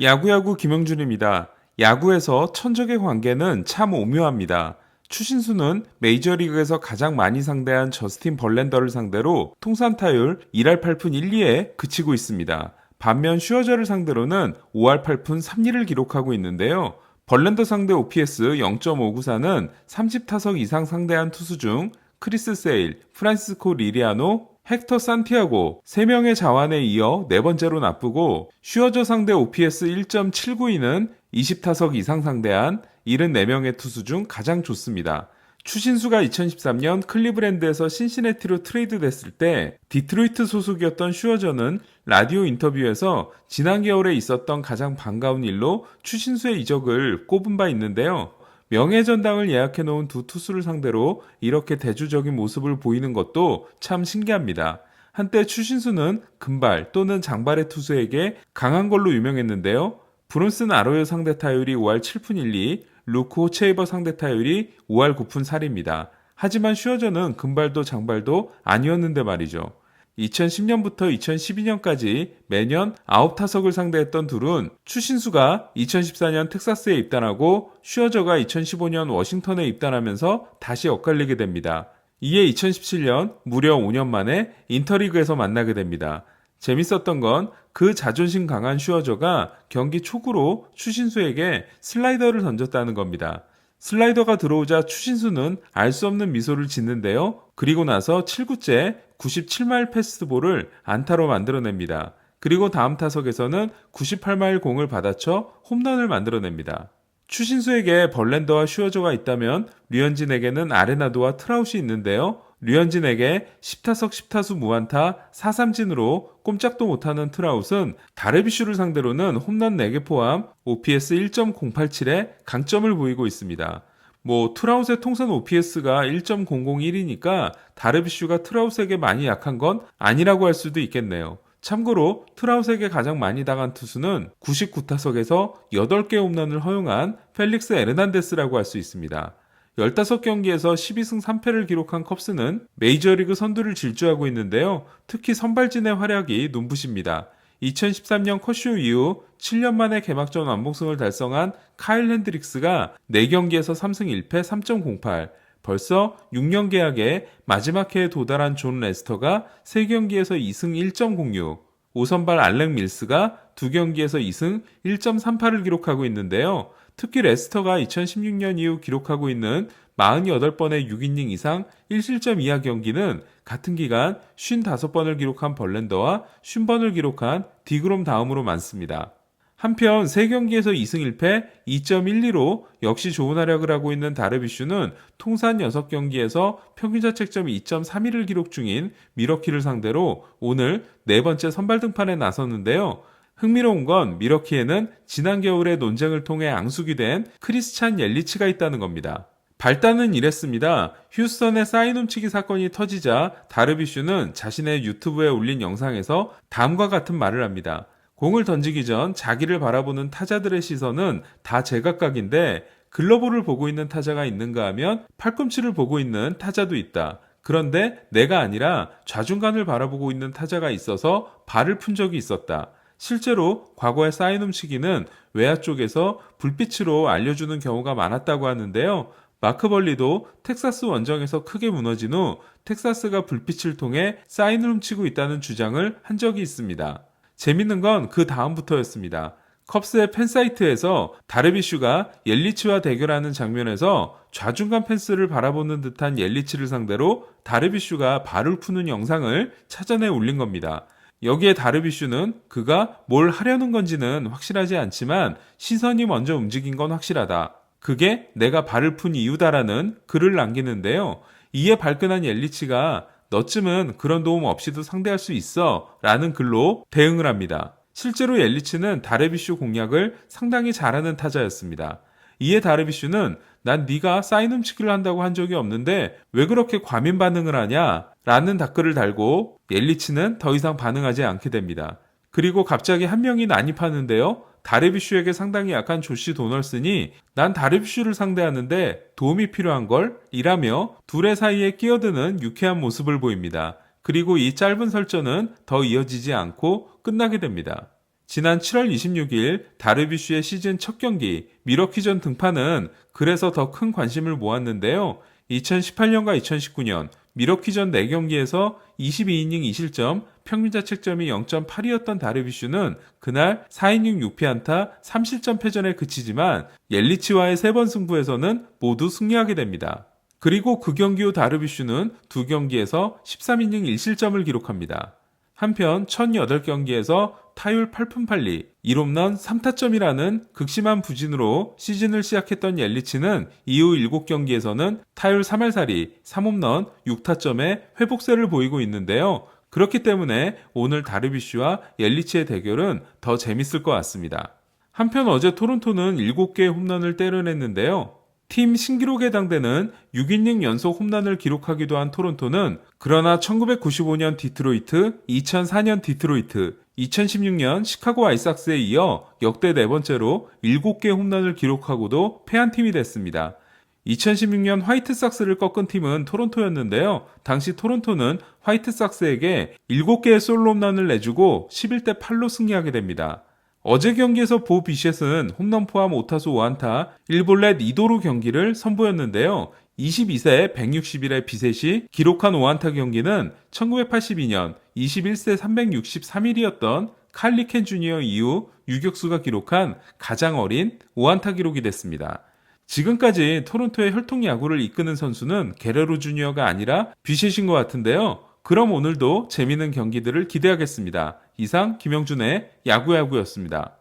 야구야구 김영준입니다. 야구에서 천적의 관계는 참 오묘합니다. 추신수는 메이저리그에서 가장 많이 상대한 저스틴 벌랜더를 상대로 통산 타율 1할 8푼 1리에 그치고 있습니다. 반면 슈어저를 상대로는 5할 8푼 3리를 기록하고 있는데요. 벌랜더 상대 OPS 0.594는 30타석 이상 상대한 투수 중 크리스 세일, 프란시스코 리리아노, 헥터 산티아고 3명의 자완에 이어 네 번째로 나쁘고 슈어저 상대 OPS 1.792는 20타석 이상 상대한 74명의 투수 중 가장 좋습니다. 추신수가 2013년 클리브랜드에서 신시내티로 트레이드 됐을 때 디트로이트 소속이었던 슈어저는 라디오 인터뷰에서 지난 겨울에 있었던 가장 반가운 일로 추신수의 이적을 꼽은 바 있는데요. 명예전당을 예약해 놓은 두 투수를 상대로 이렇게 대조적인 모습을 보이는 것도 참 신기합니다. 한때 추신수는 금발 또는 장발의 투수에게 강한 걸로 유명했는데요. 브론슨 아로요 상대 타율이 5할 7푼 1리, 루크 호체이버 상대 타율이 5할 9푼 4리입니다. 하지만 슈어저는 금발도 장발도 아니었는데 말이죠. 2010년부터 2012년까지 매년 9타석을 상대했던 둘은 추신수가 2014년 텍사스에 입단하고 슈어저가 2015년 워싱턴에 입단하면서 다시 엇갈리게 됩니다. 이에 2017년 무려 5년 만에 인터리그에서 만나게 됩니다. 재밌었던 건 그 자존심 강한 슈어저가 경기 초구로 추신수에게 슬라이더를 던졌다는 겁니다. 슬라이더가 들어오자 추신수는 알 수 없는 미소를 짓는데요. 그리고 나서 7구째 97마일 패스트볼을 안타로 만들어냅니다. 그리고 다음 타석에서는 98마일 공을 받아쳐 홈런을 만들어냅니다. 추신수에게 벌랜더와 슈어저가 있다면 류현진에게는 아레나도와 트라웃이 있는데요. 류현진에게 10타석 10타수 무안타 4삼진으로 꼼짝도 못하는 트라웃은 다르비슈를 상대로는 홈런 4개 포함 OPS 1.087에 강점을 보이고 있습니다. 트라웃의 통산 OPS가 1.001이니까 다르비슈가 트라웃에게 많이 약한 건 아니라고 할 수도 있겠네요. 참고로 트라웃에게 가장 많이 당한 투수는 99타석에서 8개 홈런을 허용한 펠릭스 에르난데스라고 할 수 있습니다. 15경기에서 12승 3패를 기록한 컵스는 메이저리그 선두를 질주하고 있는데요. 특히 선발진의 활약이 눈부십니다. 2013년 컷쇼 이후 7년 만에 개막전 완봉승을 달성한 카일 핸드릭스가 4경기에서 3승 1패 3.08, 벌써 6년 계약에 마지막 해에 도달한 존 레스터가 3경기에서 2승 1.06, 5선발 알렉 밀스가 2경기에서 2승 1.38을 기록하고 있는데요. 특히 레스터가 2016년 이후 기록하고 있는 48번의 6이닝 이상 1실점 이하 경기는 같은 기간 55번을 기록한 벌랜더와 50번을 기록한 디그롬 다음으로 많습니다. 한편 3경기에서 2승 1패 2.12로 역시 좋은 활약을 하고 있는 다르비슈는 통산 6경기에서 평균자책점 2.31을 기록 중인 미러키를 상대로 오늘 네 번째 선발 등판에 나섰는데요. 흥미로운 건 미러키에는 지난 겨울에 논쟁을 통해 앙숙이 된 크리스찬 옐리치가 있다는 겁니다. 발단은 이랬습니다. 휴스턴의 사인 훔치기 사건이 터지자 다르비슈는 자신의 유튜브에 올린 영상에서 다음과 같은 말을 합니다. 공을 던지기 전 자기를 바라보는 타자들의 시선은 다 제각각인데 글러브를 보고 있는 타자가 있는가 하면 팔꿈치를 보고 있는 타자도 있다. 그런데 내가 아니라 좌중간을 바라보고 있는 타자가 있어서 발을 푼 적이 있었다. 실제로 과거의 사인 훔치기는 외야 쪽에서 불빛으로 알려주는 경우가 많았다고 하는데요. 마크 벌리도 텍사스 원정에서 크게 무너진 후 텍사스가 불빛을 통해 사인을 훔치고 있다는 주장을 한 적이 있습니다. 재밌는 건 그 다음부터였습니다. 컵스의 팬사이트에서 다르비슈가 옐리치와 대결하는 장면에서 좌중간 펜스를 바라보는 듯한 옐리치를 상대로 다르비슈가 발을 푸는 영상을 찾아내 올린 겁니다. 여기에 다르비슈는 그가 뭘 하려는 건지는 확실하지 않지만 시선이 먼저 움직인 건 확실하다. 그게 내가 발을 푼 이유다라는 글을 남기는데요. 이에 발끈한 옐리치가 너쯤은 그런 도움 없이도 상대할 수 있어 라는 글로 대응을 합니다. 실제로 옐리치는 다르비슈 공략을 상당히 잘하는 타자였습니다. 이에 다르비슈는 난 네가 사인 훔치기를 한다고 한 적이 없는데 왜 그렇게 과민 반응을 하냐? 라는 댓글을 달고 옐리치는 더 이상 반응하지 않게 됩니다. 그리고 갑자기 한 명이 난입하는데요. 다르비슈에게 상당히 약한 조시 도널슨이 난 다르비슈를 상대하는데 도움이 필요한걸? 이라며 둘의 사이에 끼어드는 유쾌한 모습을 보입니다. 그리고 이 짧은 설전은 더 이어지지 않고 끝나게 됩니다. 지난 7월 26일 다르비쉬의 시즌 첫 경기 미러키전 등판은 그래서 더 큰 관심을 모았는데요. 2018년과 2019년 미러키전 4경기에서 22이닝 2실점, 평균자책점이 0.8이었던 다르비슈는 그날 4이닝 6피안타 3실점 패전에 그치지만 옐리치와의 3번 승부에서는 모두 승리하게 됩니다. 그리고 그 경기 후 다르비슈는 2경기에서 13이닝 1실점을 기록합니다. 한편 1008경기에서 타율 8푼 8리, 1홈런 3타점이라는 극심한 부진으로 시즌을 시작했던 옐리치는 이후 7경기에서는 타율 3할 4리, 3홈런 6타점의 회복세를 보이고 있는데요. 그렇기 때문에 오늘 다르비쉬와 옐리치의 대결은 더 재밌을 것 같습니다. 한편 어제 토론토는 7개의 홈런을 때려냈는데요. 팀 신기록에 해당되는 6이닝 연속 홈런을 기록하기도 한 토론토는 그러나 1995년 디트로이트, 2004년 디트로이트, 2016년 시카고 아이삭스에 이어 역대 4번째로 7개 홈런을 기록하고도 패한 팀이 됐습니다. 2016년 화이트삭스를 꺾은 팀은 토론토였는데요. 당시 토론토는 화이트삭스에게 7개의 솔로 홈런을 내주고 11대 8로 승리하게 됩니다. 어제 경기에서 보 비셋은 홈런 포함 5타수 5안타 1볼넷 2도루 경기를 선보였는데요. 22세 161의 비셋이 기록한 5안타 경기는 1982년 21세 363일이었던 칼리 켄 주니어 이후 유격수가 기록한 가장 어린 5안타 기록이 됐습니다. 지금까지 토론토의 혈통 야구를 이끄는 선수는 게레로 주니어가 아니라 비셋인 것 같은데요. 그럼 오늘도 재미있는 경기들을 기대하겠습니다. 이상 김영준의 야구야구였습니다.